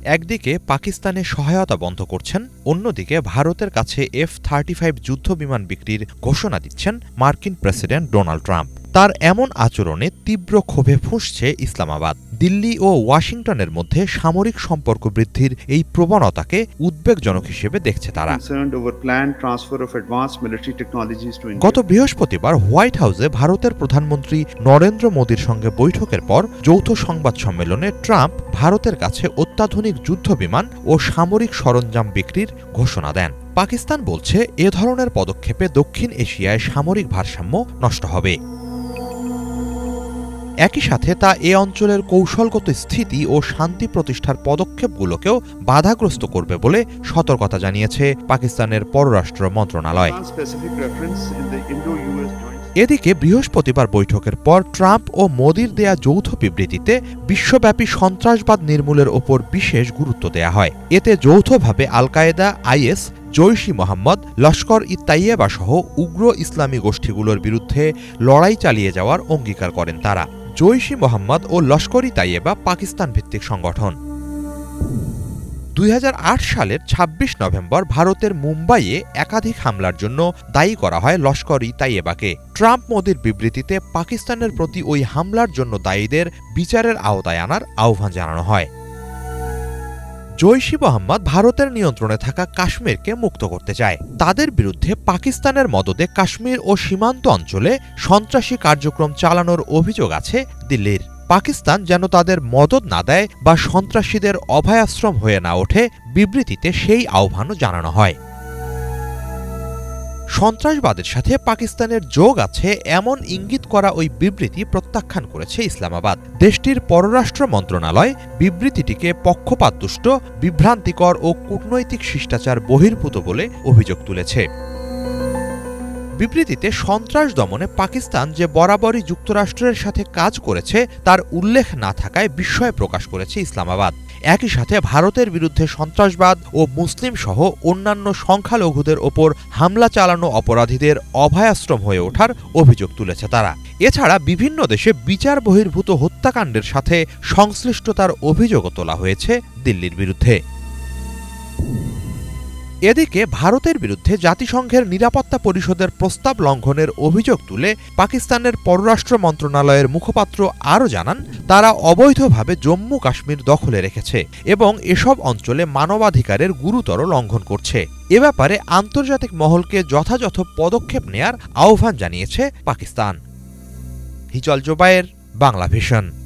একদিকে পাকিস্তানে সহায়তা বন্ধ করছেন, অন্যদিকে ভারতের কাছে F-35 যুদ্ধবিমান বিক্রির ঘোষণা দিচ্ছেন মার্কিন প্রেসিডেন্ট ডোনাল্ড ট্রাম্প। তার এমন আচরণে তীব্র ক্ষোভে ফুঁসছে ইসলামাবাদ। দিল্লি ও ওয়াশিংটনের মধ্যে সামরিক সম্পর্ক বৃদ্ধির এই প্রবণতাকে উদ্বেগজনক হিসেবে দেখছে তারা। গত বৃহস্পতিবার হোয়াইট হাউসে ভারতের প্রধানমন্ত্রী নরেন্দ্র মোদীর সঙ্গে বৈঠকের পর যৌথ সংবাদ সম্মেলনে ট্রাম্প ভারতের কাছে অত্যাধুনিক যুদ্ধবিমান ও সামরিক সরঞ্জাম বিক্রির ঘোষণা দেন। পাকিস্তান বলছে এ ধরনের পদক্ষেপে দক্ষিণ এশিয়ায় সামরিক ভারসাম্য নষ্ট হবে। একই সাথে তা এ অঞ্চলের কৌশলগত স্থিতি ও শান্তি প্রতিষ্ঠার পদক্ষেপগুলোকেও বাধাগ্রস্ত করবে বলে সতর্কতা জানিয়েছে পাকিস্তানের পররাষ্ট্র মন্ত্রণালয়। এদিকে বৃহস্পতিবার বৈঠকের পর ট্রাম্প ও মোদির দেয়া যৌথ বিবৃতিতে বিশ্বব্যাপী সন্ত্রাসবাদ নির্মূলের ওপর বিশেষ গুরুত্ব দেয়া হয়। এতে যৌথভাবে আল কায়েদা, আইএস, জৈশ-ই-মোহাম্মদ, লস্কর-ই-তাইয়েবা সহ উগ্র ইসলামী গোষ্ঠীগুলোর বিরুদ্ধে লড়াই চালিয়ে যাওয়ার অঙ্গীকার করেন তারা। জৈশ-ই-মোহাম্মদ ও লস্কর-ই-তাইয়েবা পাকিস্তান ভিত্তিক সংগঠন। 2008 সালের 26 নভেম্বর ভারতের মুম্বাইয়ে একাধিক হামলার জন্য দায়ী করা হয় লস্কর-ই-তাইয়েবাকে। ট্রাম্প মোদির বিবৃতিতে পাকিস্তানের প্রতি ওই হামলার জন্য দায়ীদের বিচারের আওতায় আনার আহ্বান জানানো হয়। জৈশ-ই-মোহাম্মদ ভারতের নিয়ন্ত্রণে থাকা কাশ্মীরকে মুক্ত করতে চায়। তাদের বিরুদ্ধে পাকিস্তানের মদদে কাশ্মীর ও সীমান্ত অঞ্চলে সন্ত্রাসী কার্যক্রম চালানোর অভিযোগ আছে দিল্লির। পাকিস্তান যেন তাদের মদদ না দেয় বা সন্ত্রাসীদের অভয়াশ্রম হয়ে না ওঠে, বিবৃতিতে সেই আহ্বানও জানানো হয়। সন্ত্রাসবাদের সাথে পাকিস্তানের যোগ আছে এমন ইঙ্গিত করা ওই বিবৃতি প্রত্যাখ্যান করেছে ইসলামাবাদ। দেশটির পররাষ্ট্র মন্ত্রণালয় বিবৃতিটিকে পক্ষপাতদুষ্ট, বিভ্রান্তিকর ও কূটনৈতিক শিষ্টাচার বহির্ভূত বলে অভিযোগ তুলেছে। বিবৃতিতে সন্ত্রাস দমনে পাকিস্তান যে বরাবরই যুক্তরাষ্ট্রের সাথে কাজ করেছে তার উল্লেখ না থাকায় বিস্ময় প্রকাশ করেছে ইসলামাবাদ। একই সাথে ভারতের বিরুদ্ধে সন্ত্রাসবাদ ও মুসলিম সহ অন্যান্য সংখ্যালঘুদের ওপর হামলা চালানো অপরাধীদের অভয়াশ্রম হয়ে ওঠার অভিযোগ তুলেছে তারা। এছাড়া বিভিন্ন দেশে বিচার বহির্ভূত হত্যাকাণ্ডের সাথে সংশ্লিষ্টতার অভিযোগও তোলা হয়েছে দিল্লির বিরুদ্ধে। এদিকে ভারতের বিরুদ্ধে জাতিসংঘের নিরাপত্তা পরিষদের প্রস্তাব লঙ্ঘনের অভিযোগ তুলে পাকিস্তানের পররাষ্ট্র মন্ত্রণালয়ের মুখপাত্র আরও জানান, তারা অবৈধভাবে জম্মু কাশ্মীর দখলে রেখেছে এবং এসব অঞ্চলে মানবাধিকারের গুরুতর লঙ্ঘন করছে। এ ব্যাপারে আন্তর্জাতিক মহলকে যথাযথ পদক্ষেপ নেয়ার আহ্বান জানিয়েছে পাকিস্তান। হিজল জোবায়ের, বাংলা ভিশন।